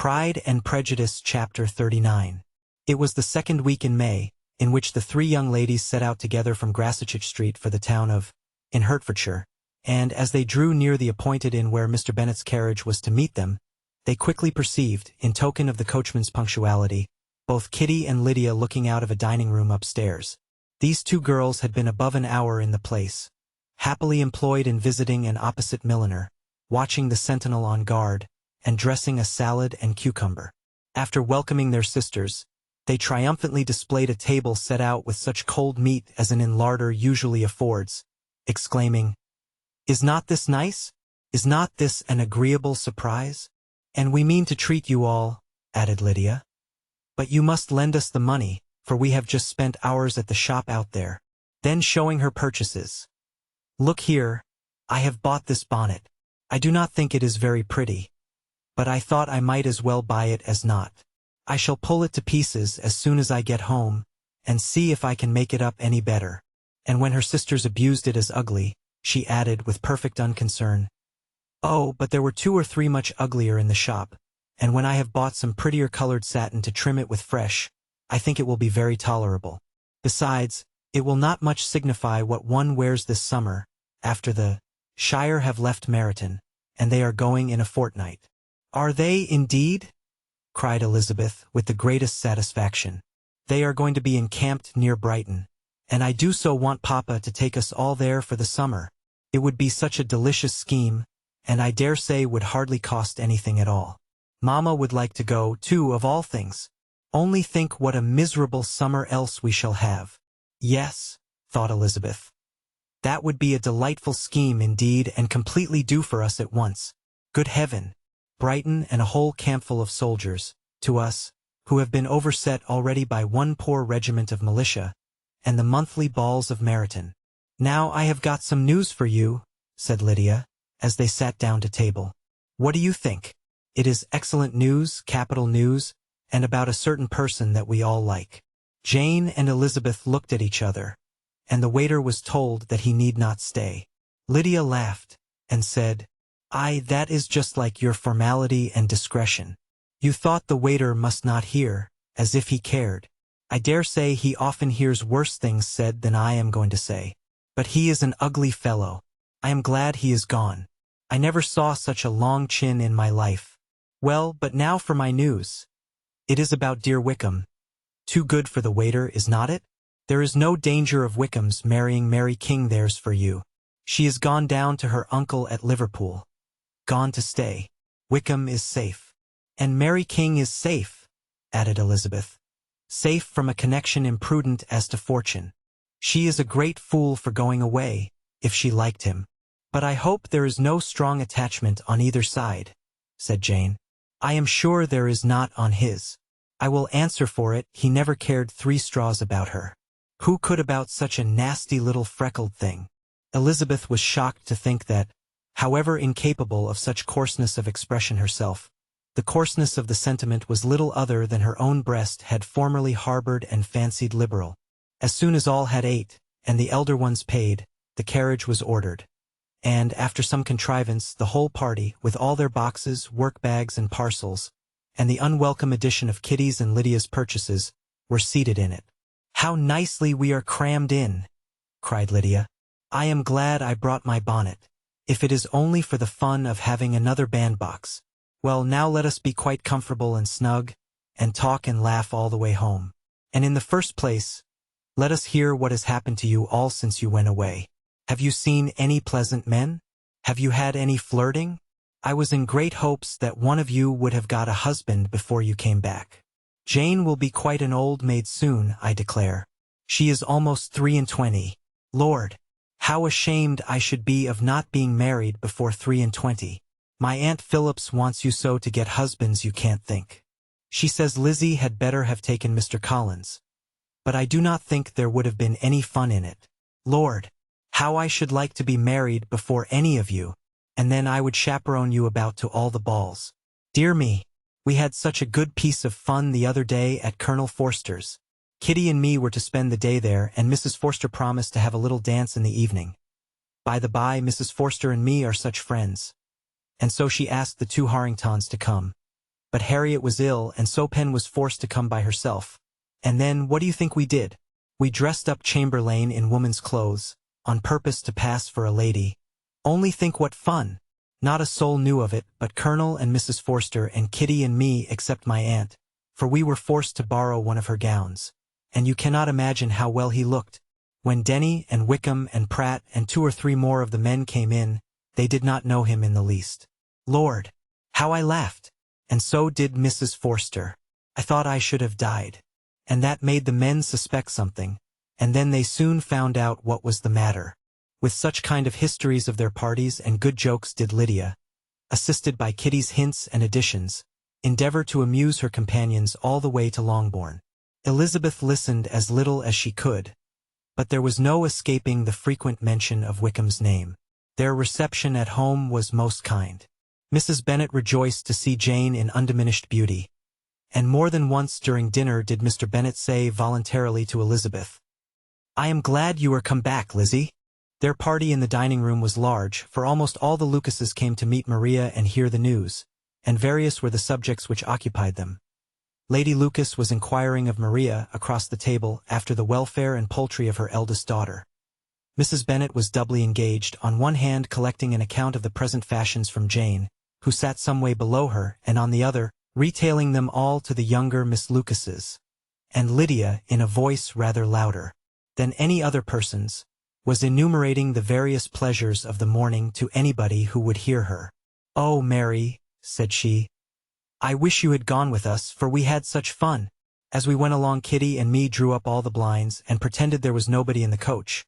Pride and Prejudice Chapter 39. It was the second week in May, in which the three young ladies set out together from Grassetchik Street for the town of, in Hertfordshire, and as they drew near the appointed inn where Mr. Bennet's carriage was to meet them, they quickly perceived, in token of the coachman's punctuality, both Kitty and Lydia looking out of a dining-room upstairs. These two girls had been above an hour in the place, happily employed in visiting an opposite milliner, watching the sentinel on guard, and dressing a salad and cucumber. After welcoming their sisters, they triumphantly displayed a table set out with such cold meat as an inn larder usually affords, exclaiming, "Is not this nice? Is not this an agreeable surprise? And we mean to treat you all," added Lydia. "But you must lend us the money, for we have just spent ours at the shop out there." Then showing her purchases, "Look here, I have bought this bonnet. I do not think it is very pretty, but I thought I might as well buy it as not. I shall pull it to pieces as soon as I get home, and see if I can make it up any better." And when her sisters abused it as ugly, she added with perfect unconcern, "Oh, but there were 2 or 3 much uglier in the shop, and when I have bought some prettier colored satin to trim it with fresh, I think it will be very tolerable. Besides, it will not much signify what one wears this summer, after the Shire have left Meryton, and they are going in a fortnight." "Are they, indeed?" cried Elizabeth, with the greatest satisfaction. "They are going to be encamped near Brighton, and I do so want Papa to take us all there for the summer. It would be such a delicious scheme, and I dare say would hardly cost anything at all. Mamma would like to go, too, of all things. Only think what a miserable summer else we shall have." "Yes," thought Elizabeth. "That would be a delightful scheme indeed, and completely do for us at once. Good heaven! Brighton and a whole campful of soldiers, to us, who have been overset already by one poor regiment of militia, and the monthly balls of Meryton." "Now I have got some news for you," said Lydia, as they sat down to table. "What do you think? It is excellent news, capital news, and about a certain person that we all like." Jane and Elizabeth looked at each other, and the waiter was told that he need not stay. Lydia laughed, and said, "Aye, that is just like your formality and discretion. You thought the waiter must not hear, as if he cared. I dare say he often hears worse things said than I am going to say. But he is an ugly fellow. I am glad he is gone. I never saw such a long chin in my life. Well, but now for my news. It is about dear Wickham. Too good for the waiter, is not it? There is no danger of Wickham's marrying Mary King. There's for you. She is gone down to her uncle at Liverpool. Gone to stay. Wickham is safe. And Mary King is safe," added Elizabeth. "Safe from a connection imprudent as to fortune. She is a great fool for going away, if she liked him. But I hope there is no strong attachment on either side," said Jane. "I am sure there is not on his. I will answer for it he never cared 3 straws about her. Who could about such a nasty little freckled thing?" Elizabeth was shocked to think that, however incapable of such coarseness of expression herself, the coarseness of the sentiment was little other than her own breast had formerly harbored and fancied liberal. As soon as all had ate, and the elder ones paid, the carriage was ordered, and, after some contrivance, the whole party, with all their boxes, work-bags, and parcels, and the unwelcome addition of Kitty's and Lydia's purchases, were seated in it. "How nicely we are crammed in!" cried Lydia. "I am glad I brought my bonnet, if it is only for the fun of having another bandbox. Well, now let us be quite comfortable and snug, and talk and laugh all the way home. And in the first place, let us hear what has happened to you all since you went away. Have you seen any pleasant men? Have you had any flirting? I was in great hopes that one of you would have got a husband before you came back. Jane will be quite an old maid soon, I declare. She is almost 23. Lord, how ashamed I should be of not being married before 23. My Aunt Phillips wants you so to get husbands you can't think. She says Lizzie had better have taken Mr. Collins. But I do not think there would have been any fun in it. Lord, how I should like to be married before any of you, and then I would chaperone you about to all the balls. Dear me, we had such a good piece of fun the other day at Colonel Forster's. Kitty and me were to spend the day there, and Mrs. Forster promised to have a little dance in the evening. By the by, Mrs. Forster and me are such friends. And so she asked the 2 Harringtons to come. but Harriet was ill and so Pen was forced to come by herself. And then, what do you think we did? We dressed up Chamberlain in woman's clothes, on purpose to pass for a lady. Only think what fun! Not a soul knew of it but Colonel and Mrs. Forster and Kitty and me except my aunt, for we were forced to borrow one of her gowns. And you cannot imagine how well he looked. When Denny and Wickham and Pratt and 2 or 3 more of the men came in, they did not know him in the least. Lord! How I laughed! And so did Mrs. Forster. I thought I should have died. And that made the men suspect something, and then they soon found out what was the matter. With such kind of histories of their parties and good jokes did Lydia, assisted by Kitty's hints and additions, endeavor to amuse her companions all the way to Longbourn. Elizabeth listened as little as she could, but there was no escaping the frequent mention of Wickham's name. Their reception at home was most kind. Mrs. Bennet rejoiced to see Jane in undiminished beauty, and more than once during dinner did Mr. Bennet say voluntarily to Elizabeth, "I am glad you are come back, Lizzie." Their party in the dining room was large, for almost all the Lucases came to meet Maria and hear the news, and various were the subjects which occupied them. Lady Lucas was inquiring of Maria, across the table, after the welfare and poultry of her eldest daughter. Mrs. Bennet was doubly engaged, on one hand collecting an account of the present fashions from Jane, who sat some way below her, and on the other, retailing them all to the younger Miss Lucases. And Lydia, in a voice rather louder than any other person's, was enumerating the various pleasures of the morning to anybody who would hear her. "Oh, Mary," said she, "I wish you had gone with us, for we had such fun. As we went along, Kitty and me drew up all the blinds and pretended there was nobody in the coach,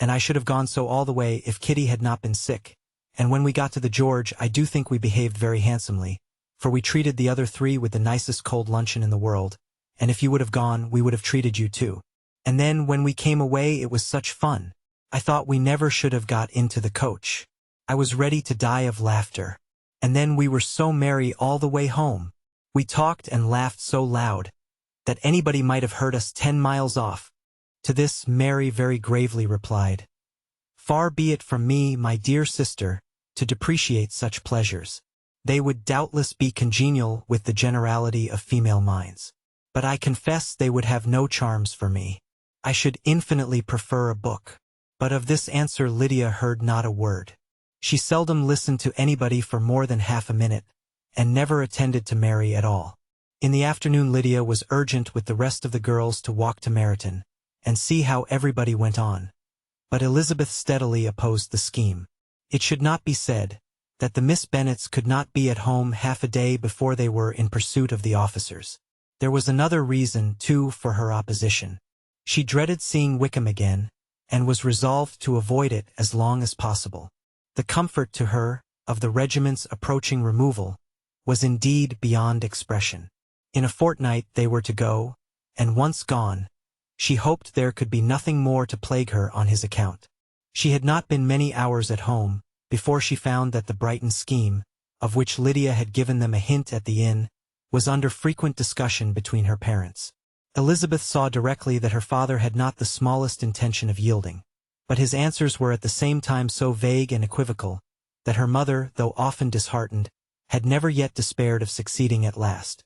and I should have gone so all the way if Kitty had not been sick. And when we got to the George, I do think we behaved very handsomely, for we treated the other 3 with the nicest cold luncheon in the world, and if you would have gone, we would have treated you too. And then when we came away it was such fun. I thought we never should have got into the coach. I was ready to die of laughter. And then we were so merry all the way home. We talked and laughed so loud that anybody might have heard us 10 miles off." To this Mary very gravely replied, "Far be it from me, my dear sister, to depreciate such pleasures. They would doubtless be congenial with the generality of female minds. But I confess they would have no charms for me. I should infinitely prefer a book." But of this answer Lydia heard not a word. She seldom listened to anybody for more than half a minute, and never attended to Mary at all. In the afternoon Lydia was urgent with the rest of the girls to walk to Meryton, and see how everybody went on. But Elizabeth steadily opposed the scheme. It should not be said that the Miss Bennets could not be at home half a day before they were in pursuit of the officers. There was another reason, too, for her opposition. She dreaded seeing Wickham again, and was resolved to avoid it as long as possible. The comfort to her of the regiment's approaching removal was indeed beyond expression. In a fortnight they were to go, and once gone, she hoped there could be nothing more to plague her on his account. She had not been many hours at home before she found that the Brighton scheme, of which Lydia had given them a hint at the inn, was under frequent discussion between her parents. Elizabeth saw directly that her father had not the smallest intention of yielding, but his answers were at the same time so vague and equivocal that her mother, though often disheartened, had never yet despaired of succeeding at last.